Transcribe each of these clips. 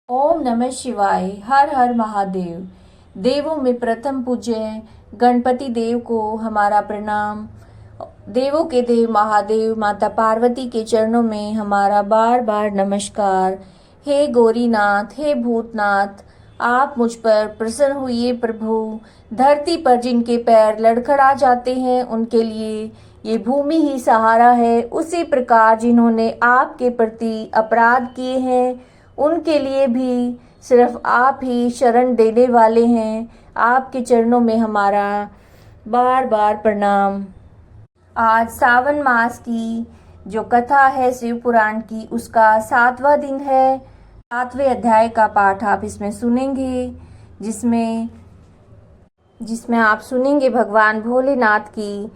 ओम नमः शिवाय। हर हर महादेव। देवों में प्रथम पूज्य गणपति देव को हमारा प्रणाम। देवों के देव महादेव माता पार्वती के चरणों में हमारा बार बार नमस्कार। हे गौरीनाथ, हे भूतनाथ, आप मुझ पर प्रसन्न हुई प्रभु। धरती पर जिनके पैर लड़खड़ा जाते हैं उनके लिए ये भूमि ही सहारा है। उसी प्रकार जिन्होंने आपके प्रति अपराध किए हैं उनके लिए भी सिर्फ आप ही शरण देने वाले हैं। आपके चरणों में हमारा बार बार प्रणाम। आज सावन मास की जो कथा है शिव पुराण की, उसका 7वां दिन है। 7वें अध्याय का पाठ आप इसमें सुनेंगे, जिसमें आप सुनेंगे भगवान भोलेनाथ की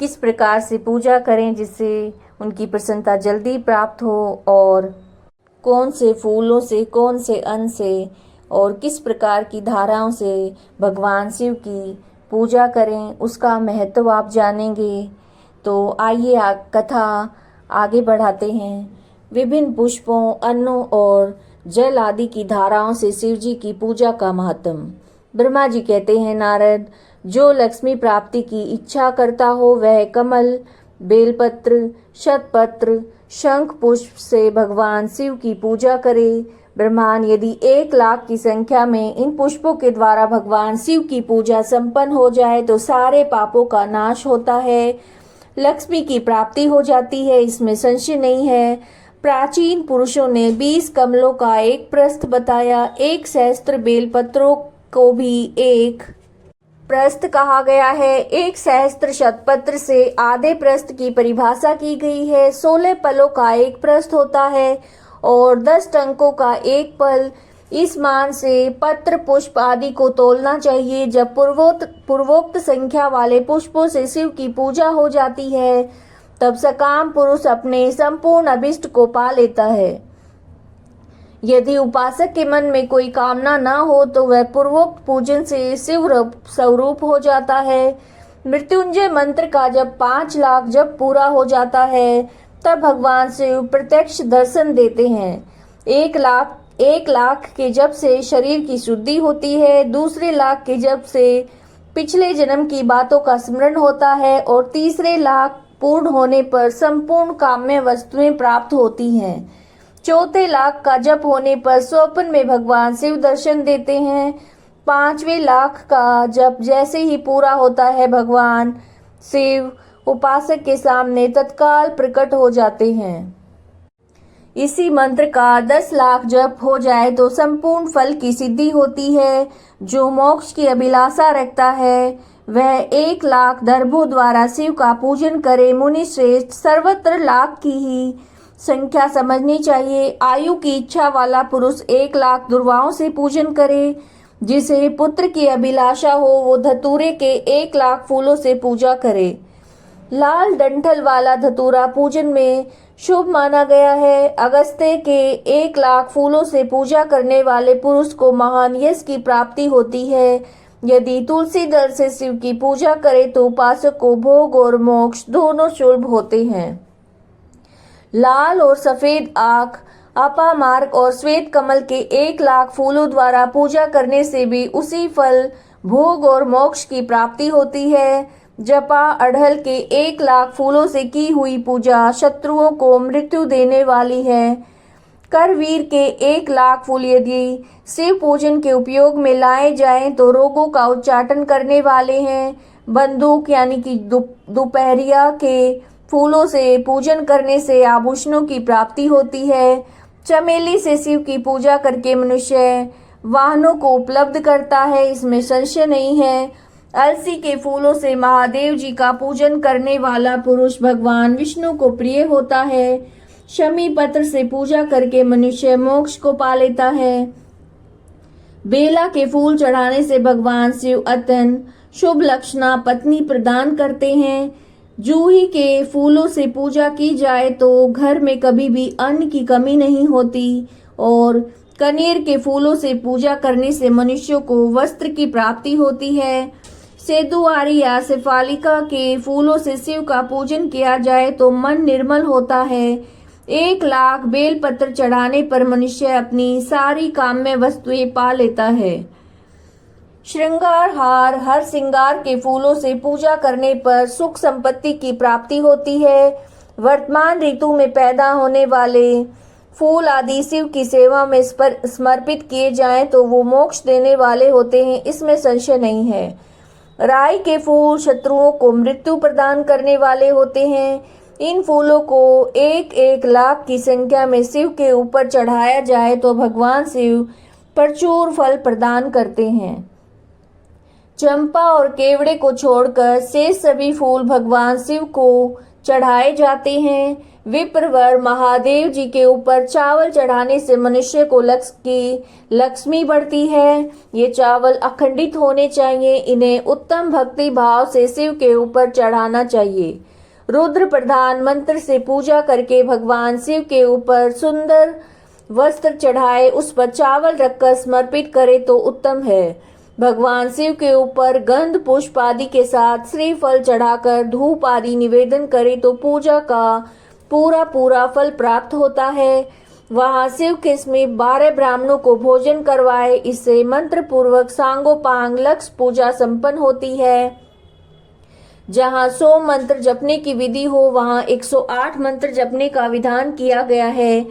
किस प्रकार से पूजा करें जिससे उनकी प्रसन्नता जल्दी प्राप्त हो, और कौन से फूलों से, कौन से अन्न से और किस प्रकार की धाराओं से भगवान शिव की पूजा करें, उसका महत्व आप जानेंगे। तो आइए कथा आगे बढ़ाते हैं। विभिन्न पुष्पों, अन्नों और जल आदि की धाराओं से शिव जी की पूजा का महत्व। ब्रह्मा जी कहते हैं, नारद, जो लक्ष्मी प्राप्ति की इच्छा करता हो वह कमल, बेलपत्र, शतपत्र, शंख पुष्प से भगवान शिव की पूजा करे। ब्रह्मांड यदि 1,00,000 की संख्या में इन पुष्पों के द्वारा भगवान शिव की पूजा संपन्न हो जाए तो सारे पापों का नाश होता है, लक्ष्मी की प्राप्ति हो जाती है, इसमें संशय नहीं है। प्राचीन पुरुषों ने 20 कमलों का एक प्रस्थ बताया, 1 सहस्त्र बेलपत्रों को भी एक प्रस्थ कहा गया है। 1 सहस्त्र शतपत्र से आधे प्रस्थ की परिभाषा की गई है। 16 पलों का एक प्रस्थ होता है और 10 टंकों का एक पल। इस मान से पत्र, पुष्प आदि को तोलना चाहिए। जब पूर्वोक्त संख्या वाले पुष्पों से शिव की पूजा हो जाती है तब सकाम पुरुष अपने संपूर्ण अभिष्ट को पा लेता है। यदि उपासक के मन में कोई कामना न हो तो वह पूर्वोक्त पूजन से शिव स्वरूप हो जाता है। मृत्युंजय मंत्र का जब 5 लाख जब पूरा हो जाता है तब भगवान शिव प्रत्यक्ष दर्शन देते हैं। 1,00,000 के जप से शरीर की शुद्धि होती है, दूसरे लाख के जप से पिछले जन्म की बातों का स्मरण होता है और तीसरे लाख पूर्ण होने पर संपूर्ण काम्य वस्तुएं प्राप्त होती हैं। चौथे लाख का जप होने पर स्वप्न में भगवान शिव दर्शन देते हैं। 5वें लाख का जप जैसे ही पूरा होता है भगवान शिव उपासक के सामने तत्काल प्रकट हो जाते हैं। इसी मंत्र का 10 लाख जप हो जाए तो संपूर्ण फल की सिद्धि होती है। जो मोक्ष की अभिलाषा रखता है वह 1,00,000 दर्भों द्वारा शिव का पूजन करे। मुनि श्रेष्ठ, सर्वत्र लाख की ही संख्या समझनी चाहिए। आयु की इच्छा वाला पुरुष 1,00,000 दुर्वाओं से पूजन करे। जिसे पुत्र की अभिलाषा हो वो धतूरे के 1,00,000 फूलों से पूजा करे। लाल डंठल वाला धतूरा पूजन में शुभ माना गया है। अगस्त्य के 1,00,000 फूलों से पूजा करने वाले पुरुष को महान यश की प्राप्ति होती है। यदि तुलसी दल से शिव की पूजा करे तो उपासक को भोग और मोक्ष दोनों सुलभ होते हैं। लाल और सफेद आँख, अपामार्ग और श्वेत कमल के 1,00,000 फूलों द्वारा पूजा करने से भी उसी फल, भोग और मोक्ष की प्राप्ति होती है। जपा अड़हल के 1,00,000 फूलों से की हुई पूजा शत्रुओं को मृत्यु देने वाली है। करवीर के 1,00,000 फूल यदि शिव पूजन के उपयोग में लाए जाएं तो रोगों का उच्चाटन करने वाले हैं। बंदूक यानी कि दोपहरिया के फूलों से पूजन करने से आभूषणों की प्राप्ति होती है। चमेली से शिव की पूजा करके मनुष्य वाहनों को उपलब्ध करता है, इसमें संशय नहीं है। अलसी के फूलों से महादेव जी का पूजन करने वाला पुरुष भगवान विष्णु को प्रिय होता है। शमी पत्र से पूजा करके मनुष्य मोक्ष को पा लेता है। बेला के फूल चढ़ाने से भगवान शिव अत्यंत शुभ लक्षणा पत्नी प्रदान करते हैं। जूही के फूलों से पूजा की जाए तो घर में कभी भी अन्न की कमी नहीं होती और कनेर के फूलों से पूजा करने से मनुष्यों को वस्त्र की प्राप्ति होती है। सेदुआरी या शेफालिका के फूलों से शिव का पूजन किया जाए तो मन निर्मल होता है। 1 लाख बेलपत्र चढ़ाने पर मनुष्य अपनी सारी काम्य वस्तुएं पा लेता है। श्रृंगार हार हर श्रृंगार के फूलों से पूजा करने पर सुख संपत्ति की प्राप्ति होती है। वर्तमान ऋतु में पैदा होने वाले फूल आदि शिव की सेवा में समर्पित किए जाएं तो वो मोक्ष देने वाले होते हैं, इसमें संशय नहीं है। राई के फूल शत्रुओं को मृत्यु प्रदान करने वाले होते हैं। इन फूलों को 1-1 लाख की संख्या में शिव के ऊपर चढ़ाया जाए तो भगवान शिव प्रचुर फल प्रदान करते हैं। चंपा और केवड़े को छोड़कर शेष सभी फूल भगवान शिव को चढ़ाए जाते हैं। विप्रवर महादेव जी के ऊपर चावल चढ़ाने से मनुष्य को लक्ष्मी बढ़ती है। ये चावल अखंडित होने चाहिए। इन्हें उत्तम भक्ति भाव से शिव के ऊपर चढ़ाना चाहिए। रुद्र प्रधान मंत्र से पूजा करके भगवान शिव के ऊपर सुंदर वस्त्र चढ़ाए, उस पर चावल रखकर समर्पित करे तो उत्तम है। भगवान शिव के ऊपर गंध पुष्प आदि के साथ श्रीफल चढ़ाकर धूप आदि निवेदन करे तो पूजा का पूरा फल प्राप्त होता है। वहां शिव के समीप 12 ब्राह्मणों को भोजन करवाए, इससे मंत्र पूर्वक सांगोपांग लक्ष्य पूजा संपन्न होती है। जहां 100 मंत्र जपने की विधि हो वहां 108 मंत्र जपने का विधान किया गया है।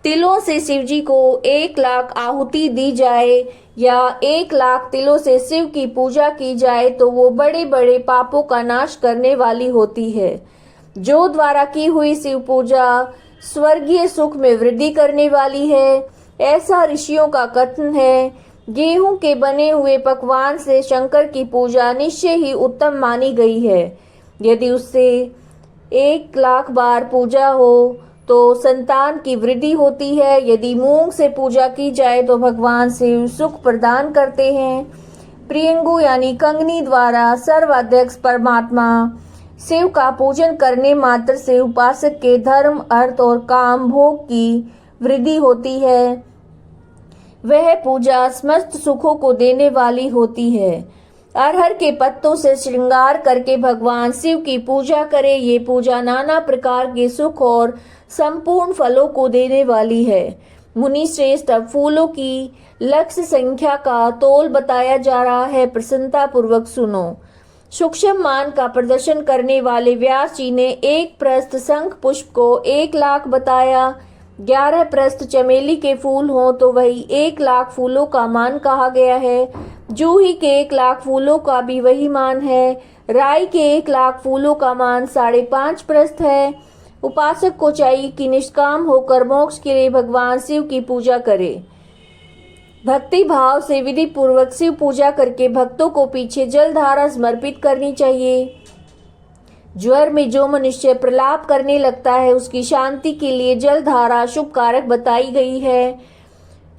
तिलों से शिवजी को 1 लाख आहुति दी जाए या 1 लाख तिलों से शिव की पूजा की जाए तो वो बड़े बड़े पापों का नाश करने वाली होती है। जो द्वारा की हुई शिव पूजा स्वर्गीय सुख में वृद्धि करने वाली है, ऐसा ऋषियों का कथन है। गेहूं के बने हुए पकवान से शंकर की पूजा निश्चय ही उत्तम मानी गई है। यदि उससे 1 लाख बार पूजा हो तो संतान की वृद्धि होती है। यदि मूंग से पूजा की जाए तो भगवान शिव सुख प्रदान करते हैं। प्रियंगु यानी कंगनी द्वारा सर्वाध्यक्ष परमात्मा शिव का पूजन करने मात्र से उपासक के धर्म अर्थ और काम भोग की वृद्धि होती है। वह पूजा समस्त सुखों को देने वाली होती है। अरहर के पत्तों से श्रृंगार करके भगवान शिव की पूजा करे। ये पूजा नाना प्रकार के सुख और संपूर्ण फलों को देने वाली है। मुनि श्रेष्ठ, अब फूलों की लक्ष्य संख्या का तोल बताया जा रहा है, प्रसन्नता पूर्वक सुनो। सूक्ष्म मान का प्रदर्शन करने वाले व्यास जी ने 1 प्रस्थ शंख पुष्प को 1 लाख बताया। 11 प्रस्थ चमेली के फूल हों तो वही 1 लाख फूलों का मान कहा गया है। जूही के 1 लाख फूलों का भी वही मान है। राई के 1 लाख फूलों का मान 5.5 प्रस्थ है। उपासक को चाहिए कि निष्काम होकर मोक्ष के लिए भगवान शिव की पूजा करे। भक्ति भाव से विधि पूर्वक शिव पूजा करके भक्तों को पीछे जलधारा समर्पित करनी चाहिए। ज्वर में जो मनुष्य प्रलाप करने लगता है उसकी शांति के लिए जलधारा शुभ कारक बताई गई है।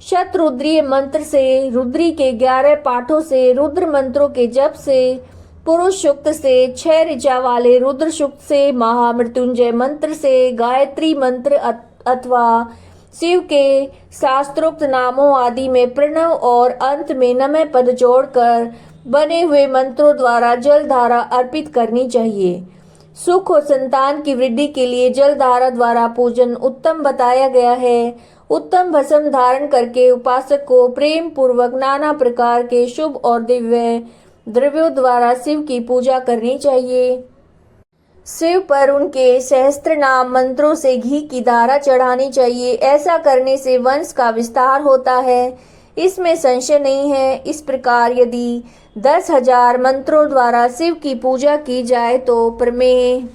शतरुद्रीय मंत्र से, रुद्री के 11 पाठों से, रुद्र मंत्रों के जप से, पुरुष सूक्त से, 6 ऋचा वाले रुद्र सूक्त से, महामृत्युंजय मंत्र से, गायत्री मंत्र अथवा शिव के शास्त्रोक्त नामों आदि में प्रणव और अंत में नमः पद जोड़कर बने हुए मंत्रों द्वारा जलधारा अर्पित करनी चाहिए। सुख और संतान की वृद्धि के लिए जलधारा द्वारा पूजन उत्तम बताया गया है। उत्तम भस्म धारण करके उपासक को प्रेम पूर्वक नाना प्रकार के शुभ और दिव्य द्रव्यों द्वारा शिव की पूजा करनी चाहिए। शिव पर उनके सहस्त्र नाम मंत्रों से घी की धारा चढ़ानी चाहिए। ऐसा करने से वंश का विस्तार होता है, इसमें संशय नहीं है। इस प्रकार यदि 10,000 मंत्रों द्वारा शिव की पूजा की जाए तो प्रमेह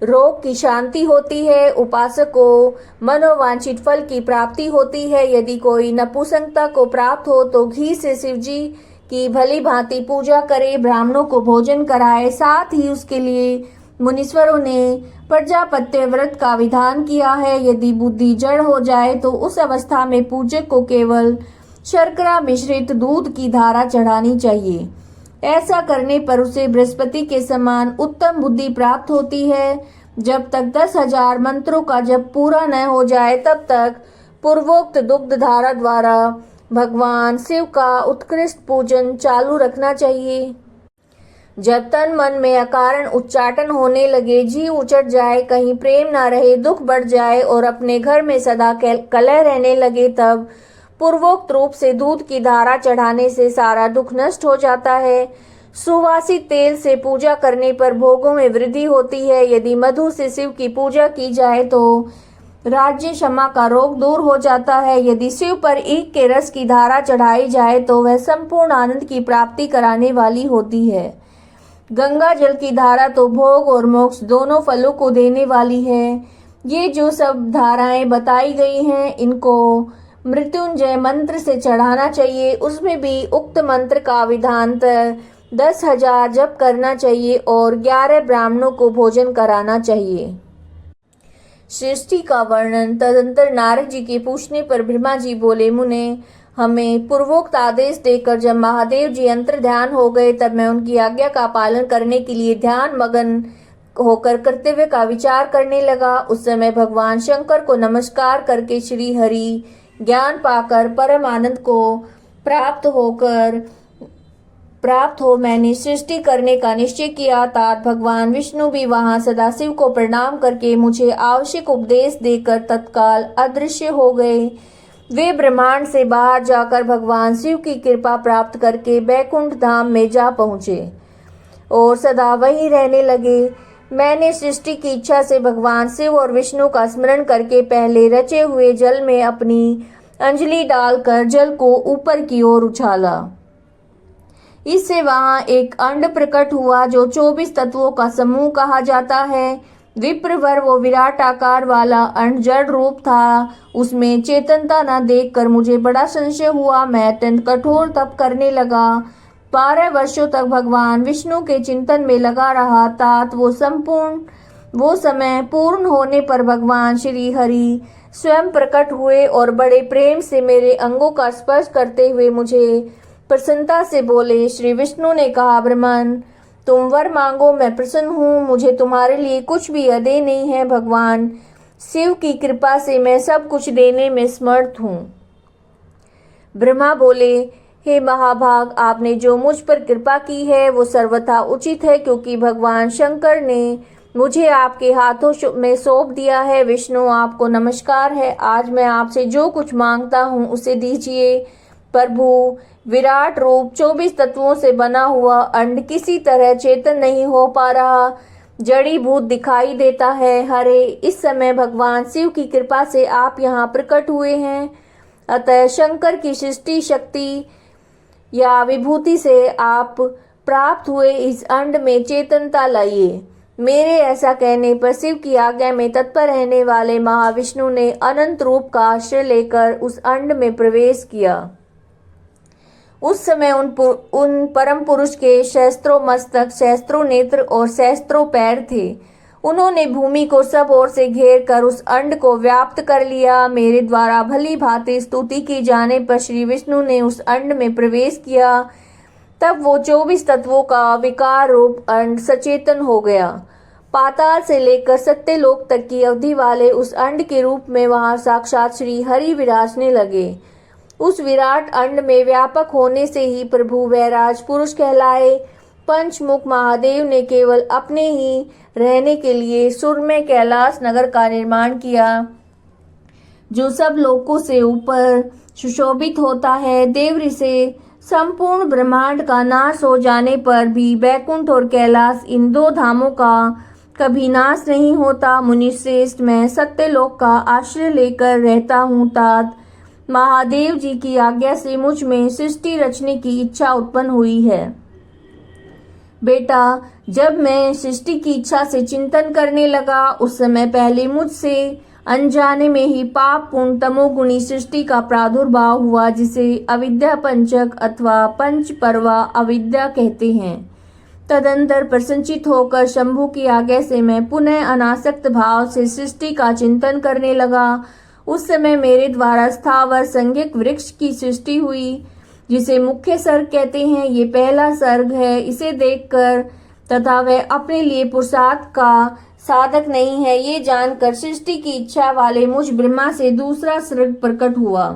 रोग की शांति होती है। उपासक को मनोवांछित फल की प्राप्ति होती है। यदि कोई नपुंसकता को प्राप्त हो तो घी से शिवजी की भली भांति पूजा करे, ब्राह्मणों को भोजन कराए। साथ ही उसके लिए मुनीश्वरों ने प्रजापत्य व्रत का विधान किया है। यदि बुद्धि जड़ हो जाए तो उस अवस्था में पूजक को केवल शर्करा मिश्रित दूध की धारा चढ़ानी चाहिए। ऐसा करने पर उसे बृहस्पति के समान उत्तम बुद्धि प्राप्त होती है। जब तक 10,000 मंत्रों का जप पूरा न हो जाए तब तक पूर्वोक्त दुग्ध धारा द्वारा भगवान शिव का उत्कृष्ट पूजन चालू रखना चाहिए। जब तन मन में अकारण उच्चाटन होने लगे, जी उचट जाए, कहीं प्रेम ना रहे, दुख बढ़ जाए और अपने घर में सदा कलह रहने लगे, तब पूर्वोक्त रूप से दूध की धारा चढ़ाने से सारा दुख नष्ट हो जाता है। सुवासित तेल से पूजा करने पर भोगों में वृद्धि होती है। यदि मधु से शिव की पूजा की जाए तो राज्य क्षमा का रोग दूर हो जाता है। यदि शिव पर ईख के रस की धारा चढ़ाई जाए तो वह संपूर्ण आनंद की प्राप्ति कराने वाली होती है। गंगा जल की धारा तो भोग और मोक्ष दोनों फलों को देने वाली है। ये जो सब धाराएं बताई गई हैं, इनको मृत्युंजय मंत्र से चढ़ाना चाहिए। उसमें भी उक्त मंत्र का विधांतर 10,000 जप करना चाहिए और 11 ब्राह्मणों को भोजन कराना चाहिए। सृष्टि का वर्णन। तदंतर नारद जी के पूछने पर ब्रह्मा जी बोले, मुने, हमें पूर्वोक्त आदेश देकर जब महादेव जी अंतर ध्यान हो गए, तब मैं उनकी आज्ञा का पालन करने के लिए ध्यान मगन होकर कर्तव्य का विचार करने लगा। उस समय भगवान शंकर को नमस्कार करके श्री हरि ज्ञान पाकर परम आनंद को प्राप्त हो मैंने सृष्टि करने का निश्चय किया। तात भगवान विष्णु भी वहां सदाशिव को प्रणाम करके मुझे आवश्यक उपदेश देकर तत्काल अदृश्य हो गए। वे ब्रह्मांड से बाहर जाकर भगवान शिव की कृपा प्राप्त करके बैकुंठ धाम में जा पहुँचे और सदा वहीं रहने लगे। मैंने सृष्टि की इच्छा से भगवान शिव और विष्णु का स्मरण करके पहले रचे हुए जल में अपनी अंजलि डालकर जल को ऊपर की ओर उछाला। इससे वहां एक अंड प्रकट हुआ जो 24 तत्वों का समूह कहा जाता है। विप्रवर वो विराट आकार वाला अंड जड़ रूप था। उसमें चेतनता न देखकर मुझे बड़ा संशय हुआ। मैं अत्यंत कठोर तप करने लगा। 12 वर्षों तक भगवान विष्णु के चिंतन में लगा रहा। तात वो समय पूर्ण होने पर भगवान श्री हरि स्वयं प्रकट हुए और बड़े प्रेम से मेरे अंगों का स्पर्श करते हुए मुझे प्रसन्नता से बोले। श्री विष्णु ने कहा, ब्रह्मन, तुम वर मांगो, मैं प्रसन्न हूँ। मुझे तुम्हारे लिए कुछ भी अदेय नहीं है। भगवान शिव की कृपा से मैं सब कुछ देने में समर्थ हूँ। ब्रह्मा बोले, हे महाभाग, आपने जो मुझ पर कृपा की है वो सर्वथा उचित है, क्योंकि भगवान शंकर ने मुझे आपके हाथों में सौंप दिया है। विष्णु, आपको नमस्कार है। आज मैं आपसे जो कुछ मांगता हूँ उसे दीजिए। प्रभु, विराट रूप 24 तत्वों से बना हुआ अंड किसी तरह चेतन नहीं हो पा रहा, जड़ी भूत दिखाई देता है। हरे, इस समय भगवान शिव की कृपा से आप यहाँ प्रकट हुए हैं, अतः शंकर की सृष्टि शक्ति या विभूति से आप प्राप्त हुए इस अंड में चेतनता लाइए। मेरे ऐसा कहने पर शिव की आज्ञा में तत्पर रहने वाले महाविष्णु ने अनंत रूप का आश्रय लेकर उस अंड में प्रवेश किया। उस समय उन परम पुरुष के सहस्त्रों मस्तक, सहस्त्रों नेत्र और सहस्त्रों पैर थे। उन्होंने भूमि को सब ओर से घेर कर उस अंड को व्याप्त कर लिया। मेरे द्वारा भली भांति स्तुति की जाने पर श्री विष्णु ने उस अंड में प्रवेश किया। तब वो 24 तत्वों का विकार रूप अंड सचेतन हो गया। पाताल से लेकर सत्यलोक तक की अवधि वाले उस अंड के रूप में वहां साक्षात श्री हरि विराजने लगे। उस विराट अंड में व्यापक होने से ही प्रभु वैराज पुरुष कहलाए। पंचमुख महादेव ने केवल अपने ही रहने के लिए सुरमय कैलाश नगर का निर्माण किया, जो सब लोकों से ऊपर सुशोभित होता है। देवरी से संपूर्ण ब्रह्मांड का नाश हो जाने पर भी बैकुंठ और कैलाश, इन 2 धामों का कभी नाश नहीं होता। मुनिश्रेष्ठ, मैं सत्यलोक का आश्रय लेकर रहता हूँ। तात महादेव जी की आज्ञा से मुझ में सृष्टि रचने की इच्छा उत्पन्न हुई है। बेटा, जब मैं सृष्टि की इच्छा से चिंतन करने लगा, उस समय पहले मुझसे अनजाने में ही पाप पुण्य तमोगुणी सृष्टि का प्रादुर्भाव हुआ, जिसे अविद्या पंचक अथवा पंच परवा अविद्या कहते हैं। तदंतर प्रसन्नचित होकर शंभु की आज्ञा से मैं पुनः अनासक्त भाव से सृष्टि का चिंतन करने लगा। उस समय मेरे द्वारा स्थावर संज्ञक वृक्ष की सृष्टि हुई, जिसे मुख्य सर्ग कहते हैं। ये पहला सर्ग है। इसे देखकर तथा वह अपने लिए पुरुषार्थ का साधक नहीं है, ये जानकर सृष्टि की इच्छा वाले मुझ ब्रह्मा से दूसरा सर्ग प्रकट हुआ,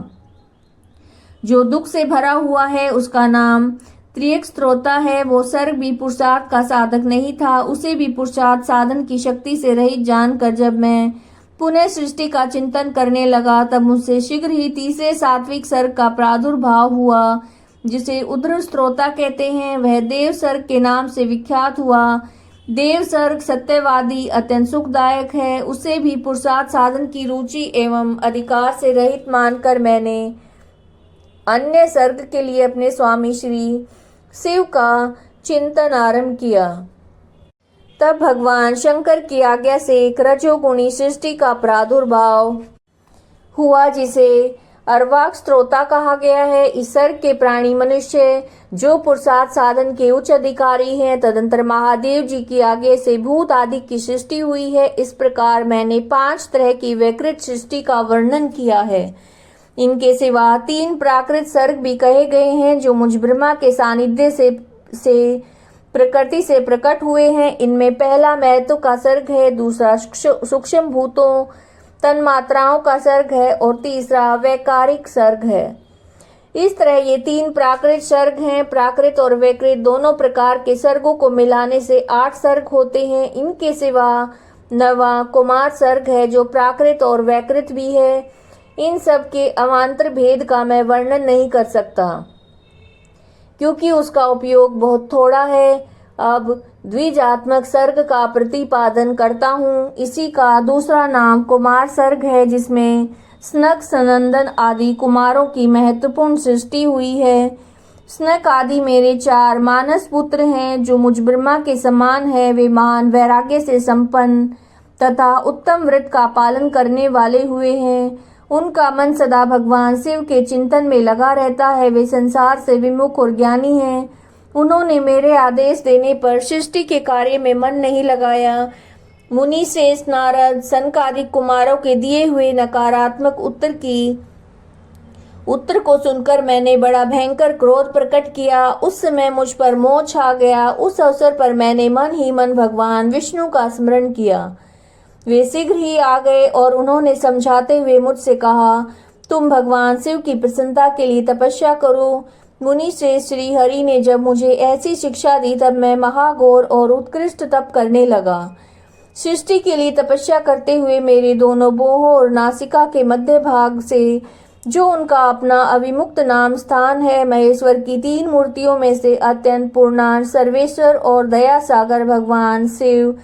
जो दुख से भरा हुआ है। उसका नाम त्रियक श्रोता है, वो सर्ग भी पुरुषार्थ का साधक नहीं था। उसे भी पुरुषार्थ साधन की शक्ति से रहित जानकर जब मैं पुनः सृष्टि का चिंतन करने लगा, तब मुझसे शीघ्र ही तीसरे सात्विक सर्ग का प्रादुर्भाव हुआ, जिसे उद्र श्रोता कहते हैं। वह देव सर्ग के नाम से विख्यात हुआ। देव सर्ग सत्यवादी अत्यंत सुखदायक है। उसे भी पुरुषार्थ साधन की रुचि एवं अधिकार से रहित मानकर मैंने अन्य सर्ग के लिए अपने स्वामी श्री शिव का चिंतन आरंभ किया। तब भगवान शंकर की आज्ञा से एक रजोगुणी सृष्टि का प्रादुर्भाव हुआ, जिसे अर्वाक श्रोता कहा गया है। इस सर्ग के प्राणी मनुष्य जो पुरुषार्थ साधन के उच्च अधिकारी हैं। तदंतर महादेव जी की आज्ञा से भूत आदि की सृष्टि हुई है। इस प्रकार मैंने 5 तरह की वैकृत सृष्टि का वर्णन किया है। इनके सिवा 3 प्राकृत सर्ग भी कहे गए हैं, जो मुझ ब्रह्मा के सानिध्य से प्रकृति से प्रकट हुए हैं। इनमें पहला महत्व का सर्ग है, दूसरा सूक्ष्म भूतों तन्मात्राओं का सर्ग है और तीसरा वैकारिक सर्ग है। इस तरह ये 3 प्राकृत सर्ग हैं। प्राकृत और वैकृत दोनों प्रकार के सर्गों को मिलाने से 8 सर्ग होते हैं। इनके सिवा 9वां कुमार सर्ग है, जो प्राकृत और वैकृत भी है। इन सब के अवान्तर भेद का मैं वर्णन नहीं कर सकता, क्योंकि उसका उपयोग बहुत थोड़ा है। अब द्विजात्मक सर्ग का प्रतिपादन करता हूँ। इसी का दूसरा नाम कुमार सर्ग है, जिसमें स्नक सनंदन आदि कुमारों की महत्वपूर्ण सृष्टि हुई है। स्नक आदि मेरे 4 मानस पुत्र हैं, जो मुझ ब्रह्मा के समान है। वे महान वैराग्य से संपन्न तथा उत्तम व्रत का पालन करने वाले हुए हैं। उनका मन सदा भगवान शिव के चिंतन में लगा रहता है। वे संसार से विमुख और ज्ञानी हैं। उन्होंने मेरे आदेश देने पर सृष्टि के कार्य में मन नहीं लगाया। मुनि श्रेष्ठ नारद सनकादिक कुमारों के दिए हुए नकारात्मक उत्तर को सुनकर मैंने बड़ा भयंकर क्रोध प्रकट किया। उस समय मुझ पर मोह छा गया। उस अवसर पर मैंने मन ही मन भगवान विष्णु का स्मरण किया। वे शीघ्र ही आ गए और उन्होंने समझाते हुए मुझसे कहा, तुम भगवान शिव की प्रसन्नता के लिए तपस्या करो। मुनि श्रेष्ठ श्री हरि ने जब मुझे ऐसी शिक्षा दी, तब मैं महाघोर और उत्कृष्ट तप करने लगा। सृष्टि के लिए तपस्या करते हुए मेरे दोनों बाहों और नासिका के मध्य भाग से, जो उनका अपना अविमुक्त नाम स्थान है, महेश्वर की 3 मूर्तियों में से अत्यंत पूर्णांश सर्वेश्वर और दया सागर भगवान शिव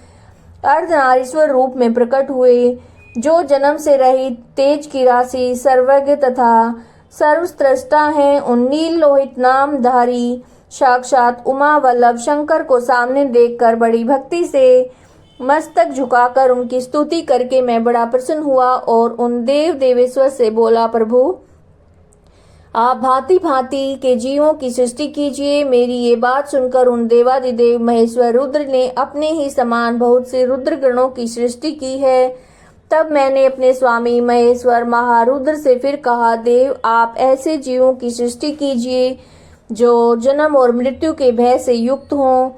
अर्धनारीश्वर रूप में प्रकट हुए, जो जन्म से रहित तेज की राशि सर्वज्ञ तथा सर्वस्त्रष्टा हैं। उन नील लोहित नामधारी साक्षात उमा वल्लभ शंकर को सामने देखकर बड़ी भक्ति से मस्तक झुकाकर उनकी स्तुति करके मैं बड़ा प्रसन्न हुआ और उन देव देवेश्वर से बोला, प्रभु आप भांति भांति के जीवों की सृष्टि कीजिए। मेरी ये बात सुनकर उन देवादिदेव महेश्वर रुद्र ने अपने ही समान बहुत से रुद्र गणों की सृष्टि की है। तब मैंने अपने स्वामी महेश्वर महारुद्र से फिर कहा, देव आप ऐसे जीवों की सृष्टि कीजिए जो जन्म और मृत्यु के भय से युक्त हों।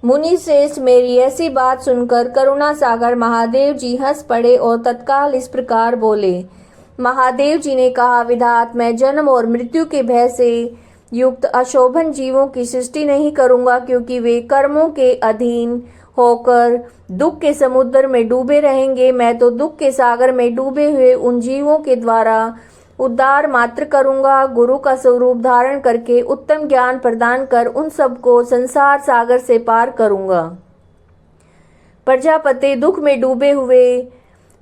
मुनि श्रेष्ठ मेरी ऐसी बात सुनकर करुणा सागर महादेव जी हंस पड़े और तत्काल इस प्रकार बोले। महादेव जी ने कहा, विधात मैं जन्म और मृत्यु के भय से युक्त अशोभन जीवों की सृष्टि नहीं करूंगा, क्योंकि वे कर्मों के अधीन होकर दुख के समुद्र में डूबे रहेंगे। मैं तो दुख के सागर में डूबे हुए उन जीवों के द्वारा उद्धार मात्र करूंगा। गुरु का स्वरूप धारण करके उत्तम ज्ञान प्रदान कर उन सबको संसार सागर से पार करूंगा। प्रजापति दुख में डूबे हुए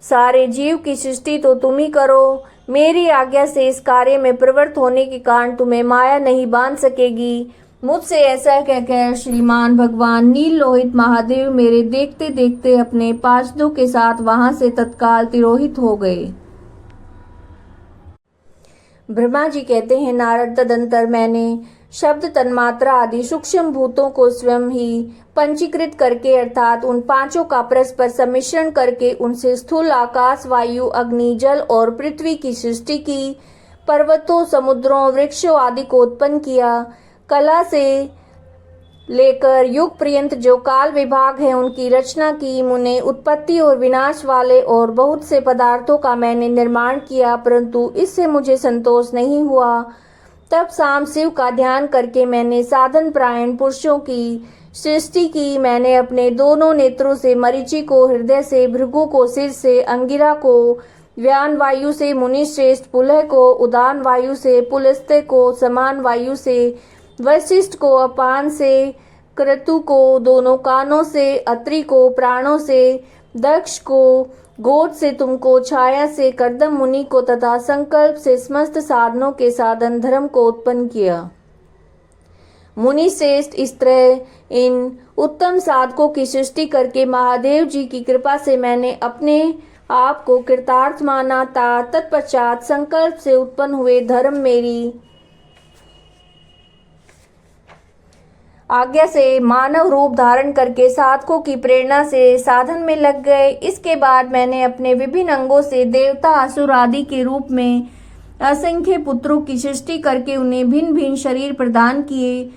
सारे जीव की सृष्टि तो तुम ही करो। मेरी आज्ञा से इस कार्य में प्रवृत्त होने के कारण तुम्हें माया नहीं बांध सकेगी। मुझसे ऐसा कहकर श्रीमान भगवान नील लोहित महादेव मेरे देखते देखते अपने पार्षदों के साथ वहां से तत्काल तिरोहित हो गए। ब्रह्मा जी कहते हैं, नारद तदंतर मैंने शब्द तन्मात्रा आदि सूक्ष्म भूतों को स्वयं ही पंचीकृत करके अर्थात उन 5 का परस्पर सम्मिश्रण करके उनसे स्थूल आकाश, वायु, अग्नि, जल और पृथ्वी की सृष्टि की। पर्वतों, समुद्रों, वृक्षों आदि को उत्पन्न किया। कला से लेकर युग पर्यंत जो काल विभाग है उनकी रचना की। मुने उत्पत्ति और विनाश वाले और बहुत से पदार्थों का मैंने निर्माण किया, परंतु इससे मुझे संतोष नहीं हुआ। तब शाम शिव का ध्यान करके मैंने साधन परायण पुरुषों की सृष्टि की। मैंने अपने दोनों नेत्रों से मरीचि को, हृदय से भृगु को, सिर से अंगिरा को, व्यान वायु से मुनि श्रेष्ठ, पुलह को, उदान वायु से, पुलस्त्य को, समान वायु से, वशिष्ठ को, अपान से, क्रतु को, दोनों कानों से, अत्रि को, प्राणों से, दक्ष को, गोद से, तुमको, छाया से, कर्दम मुनि को तथा संकल्प से समस्त साधनों के साधन धर्म को उत्पन्न किया। मुनि श्रेष्ठ, इस तरह इन उत्तम साधकों की सृष्टि करके महादेव जी की कृपा से मैंने अपने आप को कृतार्थ माना था। तत्पश्चात संकल्प से उत्पन्न हुए धर्म मेरी आज्ञा से मानव रूप धारण करके साधकों की प्रेरणा से साधन में लग गए। इसके बाद मैंने अपने विभिन्न अंगों से देवता, असुर आदि के रूप में असंख्य पुत्रों की सृष्टि करके उन्हें भिन्न भिन्न शरीर प्रदान किए।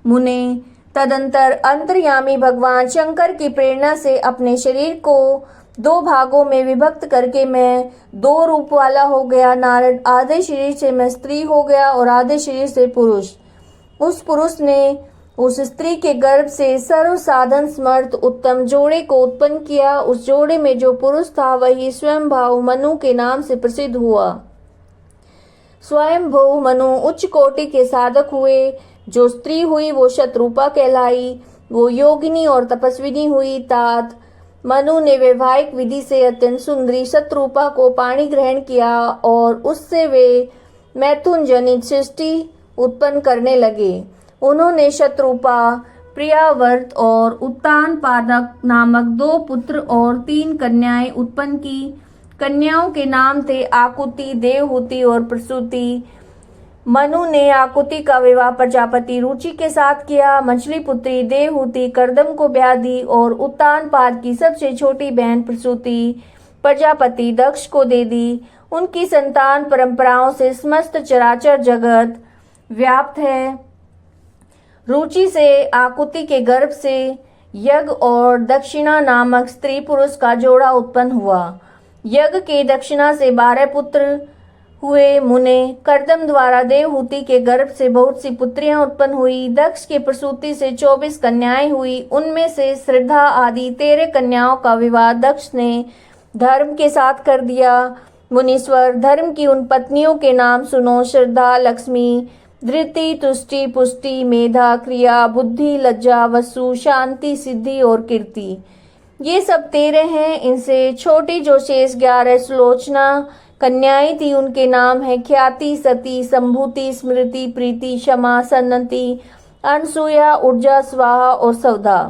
मुने तदंतर अंतर्यामी भगवान शंकर की प्रेरणा से अपने शरीर को 2 भागों में विभक्त करके मैं 2 रूप वाला हो गया। नारद, आधे शरीर से मैं स्त्री हो गया और आधे शरीर से पुरुष। उस पुरुष ने उस स्त्री के गर्भ से सर्व साधन समर्थ उत्तम जोड़े को उत्पन्न किया। उस जोड़े में जो पुरुष था वही स्वयंभाव मनु के नाम से प्रसिद्ध हुआ। स्वयंभू मनु उच्च कोटि के साधक हुए। जो स्त्री हुई वो शतरूपा कहलाई। वो योगिनी और तपस्विनी हुई। तात मनु ने वैवाहिक विधि से अत्यंत सुंदरी शतरूपा को पाणी ग्रहण किया और उससे वे मैथुन जनित सृष्टि उत्पन्न करने लगे। उन्होंने शतरूपा, प्रियावर्त और उत्तान पादक नामक 2 पुत्र और 3 कन्याएं उत्पन्न की। कन्याओं के नाम थे आकुति, देवहूति और प्रसूति। मनु ने आकुति का विवाह प्रजापति रुचि के साथ किया। मछली पुत्री देवहूति कर्दम को ब्याह दी और उत्तान पाद की सबसे छोटी बहन प्रसूति प्रजापति दक्ष को दे दी। उनकी संतान परंपराओं से समस्त चराचर जगत व्याप्त है। रुचि से आकुति के गर्भ से यज्ञ और दक्षिणा नामक स्त्री पुरुष का जोड़ा उत्पन्न हुआ। यज्ञ के दक्षिणा से 12 पुत्र हुए। मुने कर्दम द्वारा देवहूति के गर्भ से बहुत सी पुत्रियां उत्पन्न हुई। दक्ष के प्रसूति से 24 कन्याएं हुई। उनमें से श्रद्धा आदि 13 कन्याओं का विवाह दक्ष ने धर्म के साथ कर दिया। मुनीश्वर, धर्म की उन पत्नियों के नाम सुनो: श्रद्धा, लक्ष्मी, धृति, तुष्टि, पुष्टि, मेधा, क्रिया, बुद्धि, लज्जा, वसु, शांति, सिद्धि और कीर्ति। ये सब 13 हैं। इनसे छोटी जो शेष 11 सुलोचना कन्याएं थी उनके नाम है ख्याति, सती, संभूति, स्मृति, प्रीति, क्षमा, सन्नति, अनसुया, ऊर्जा, स्वाहा और सौधा।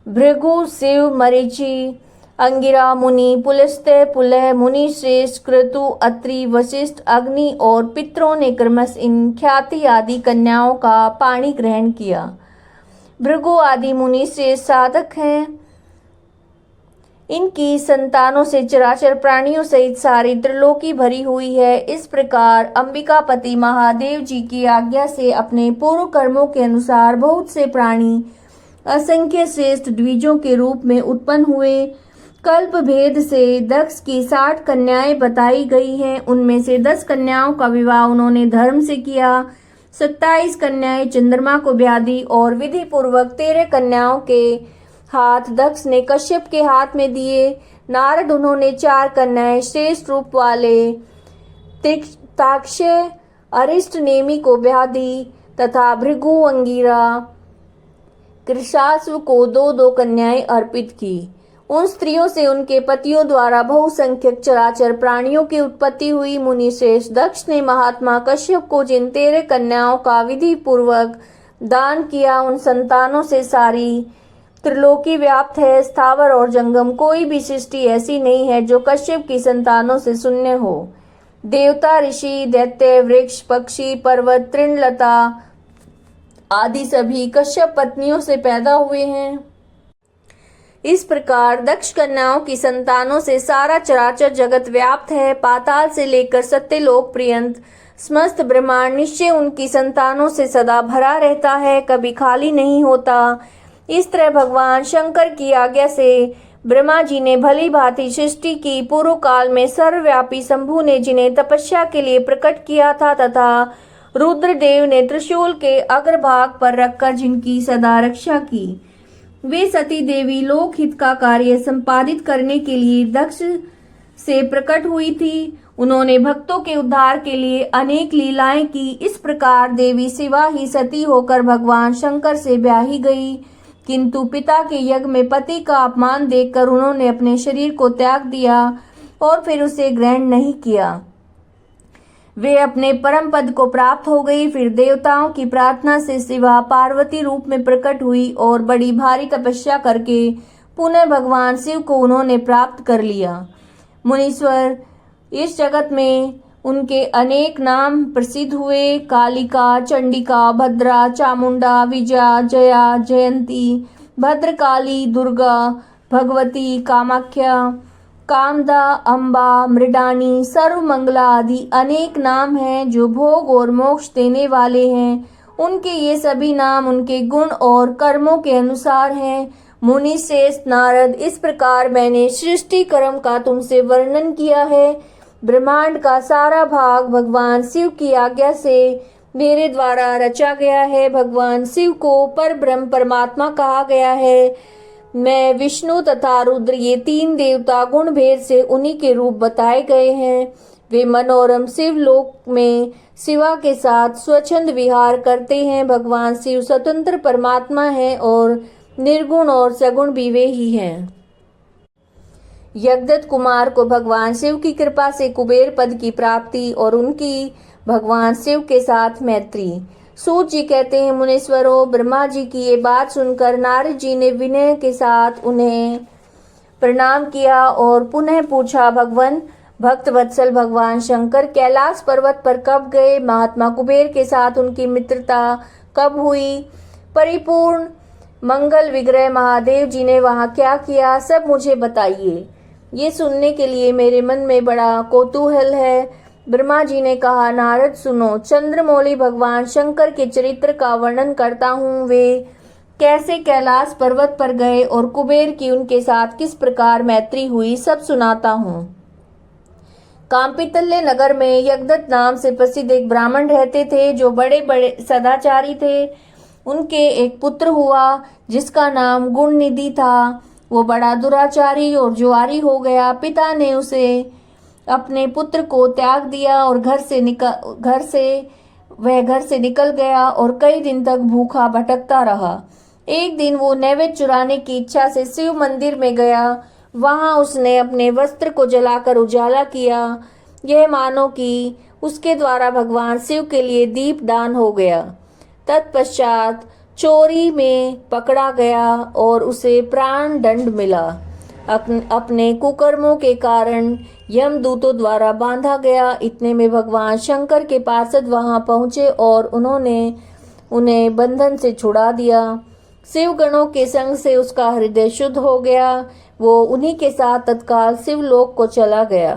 भृगु, शिव, मरीचि, अंगिरा, मुनि, पुलस्त्य, पुलह, मुनि श्रेष्ठ, क्रतु, अत्रि, वशिष्ठ, अग्नि और पितरों ने क्रमश इन ख्याति आदि कन्याओं का पाणी ग्रहण किया। भृगु आदि मुनि श्रेष्ठ साधक हैं। इनकी संतानों से चराचर प्राणियों सहित सारी त्रिलोकी भरी हुई है। इस प्रकार अंबिकापति महादेव जी की आज्ञा से अपने पूर्व कर्मों के अनुसार बहुत से प्राणी असंख्य श्रेष्ठ द्विजों के रूप में उत्पन्न हुए। कल्प भेद से दक्ष की 60 कन्याएं बताई गई हैं। उनमें से 10 कन्याओं का विवाह उन्होंने धर्म से किया। 27 कन्याएं चंद्रमा को ब्याह दी और विधि पूर्वक 13 कन्याओं के हाथ दक्ष ने कश्यप के हाथ में दिए। नारद, उन्होंने 4 कन्याएं श्रेष्ठ रूप वाले ताक्षय अरिष्ट नेमि को ब्याह दी तथा भृगु, अंगिरा, कृशास्व को 2-2 कन्याएं अर्पित की। उन स्त्रियों से उनके पतियों द्वारा बहुसंख्यक चराचर प्राणियों की उत्पत्ति हुई। मुनि श्रेष्ठ दक्ष ने महात्मा कश्यप को जिन 13 कन्याओं का विधि पूर्वक दान किया उन संतानों से सारी त्रिलोकी व्याप्त है। स्थावर और जंगम कोई भी सृष्टि ऐसी नहीं है जो कश्यप की संतानों से शून्य हो। देवता, ऋषि, दैत्य, वृक्ष, पक्षी, पर्वत, तृणलता आदि सभी कश्यप पत्नियों से पैदा हुए हैं। इस प्रकार दक्ष कन्याओं की संतानों से सारा चराचर जगत व्याप्त है। पाताल से लेकर सत्यलोक पर्यंत समस्त ब्रह्मांड निश्चय उनकी संतानों से सदा भरा रहता है, कभी खाली नहीं होता। इस तरह भगवान शंकर की आज्ञा से ब्रह्मा जी ने भली भांति सृष्टि की। पूर्व काल में सर्वव्यापी शंभु ने जिन्हें तपस्या के लिए प्रकट किया था तथा रुद्रदेव ने त्रिशूल के अग्रभाग पर रखकर जिनकी सदा रक्षा की। वे सती देवी लोकहित का कार्य संपादित करने के लिए दक्ष से प्रकट हुई थी। उन्होंने भक्तों के उद्धार के लिए अनेक लीलाएं की। इस प्रकार देवी शिवा ही सती होकर भगवान शंकर से ब्याही गई, किंतु पिता के यज्ञ में पति का अपमान देखकर उन्होंने अपने शरीर को त्याग दिया और फिर उसे ग्रहण नहीं किया। वे अपने परम पद को प्राप्त हो गई। फिर देवताओं की प्रार्थना से शिवा पार्वती रूप में प्रकट हुई और बड़ी भारी तपस्या करके पुनः भगवान शिव को उन्होंने प्राप्त कर लिया। मुनीश्वर, इस जगत में उनके अनेक नाम प्रसिद्ध हुए। कालिका, चंडिका, भद्रा, चामुंडा, विजया, जया, जयंती, भद्रकाली, दुर्गा, भगवती, कामाख्या, कामदा, अम्बा, मृडानी, सर्वमंगला आदि अनेक नाम हैं जो भोग और मोक्ष देने वाले हैं। उनके ये सभी नाम उनके गुण और कर्मों के अनुसार हैं। मुनि श्रेष्ठ नारद, इस प्रकार मैंने सृष्टि कर्म का तुमसे वर्णन किया है। ब्रह्मांड का सारा भाग भगवान शिव की आज्ञा से मेरे द्वारा रचा गया है। भगवान शिव को परब्रह्म परमात्मा कहा गया है। मैं, विष्णु तथा रुद्र, ये तीन देवता गुण भेद से उन्हीं के रूप बताए गए हैं। वे मनोरम शिवलोक में शिवा के साथ स्वच्छंद विहार करते हैं। भगवान शिव स्वतंत्र परमात्मा है और निर्गुण और सगुण भी वे ही हैं। यज्ञदत्त कुमार को भगवान शिव की कृपा से कुबेर पद की प्राप्ति और उनकी भगवान शिव के साथ मैत्री। सूत जी कहते हैं, मुनीश्वरों, ब्रह्मा जी की ये बात सुनकर नारद जी ने विनय के साथ उन्हें प्रणाम किया और पुनः पूछा, भगवान भक्त वत्सल भगवान शंकर कैलाश पर्वत पर कब गए? महात्मा कुबेर के साथ उनकी मित्रता कब हुई? परिपूर्ण मंगल विग्रह महादेव जी ने वहाँ क्या किया? सब मुझे बताइए। ये सुनने के लिए मेरे मन में बड़ा कौतूहल है। ब्रह्मा जी ने कहा, नारद सुनो, चंद्रमौली भगवान शंकर के चरित्र का वर्णन करता हूँ। वे कैसे कैलाश पर्वत पर गए और कुबेर की उनके साथ किस प्रकार मैत्री हुई, सब सुनाता हूँ। काम्पितल्य नगर में यज्ञदत्त नाम से प्रसिद्ध एक ब्राह्मण रहते थे जो बड़े बड़े सदाचारी थे। उनके एक पुत्र हुआ जिसका नाम गुणनिधि था। वो बड़ा दुराचारी और जुआरी हो गया। पिता ने उसे अपने पुत्र को त्याग दिया और घर से निकल गया और कई दिन तक भूखा भटकता रहा। एक दिन वो नैवेद्य चुराने की इच्छा से शिव मंदिर में गया। वहां उसने अपने वस्त्र को जलाकर उजाला किया, यह मानो कि उसके द्वारा भगवान शिव के लिए दीप दान हो गया। तत्पश्चात चोरी में पकड़ा गया और उसे प्राण दंड मिला। अपने कुकर्मों के कारण यमदूतों द्वारा बांधा गया। इतने में भगवान शंकर के पार्षद वहां पहुंचे और उन्होंने उन्हें बंधन से छुड़ा दिया। शिव गणों के संग से उसका हृदय शुद्ध हो गया। वो उन्हीं के साथ तत्काल शिवलोक को चला गया।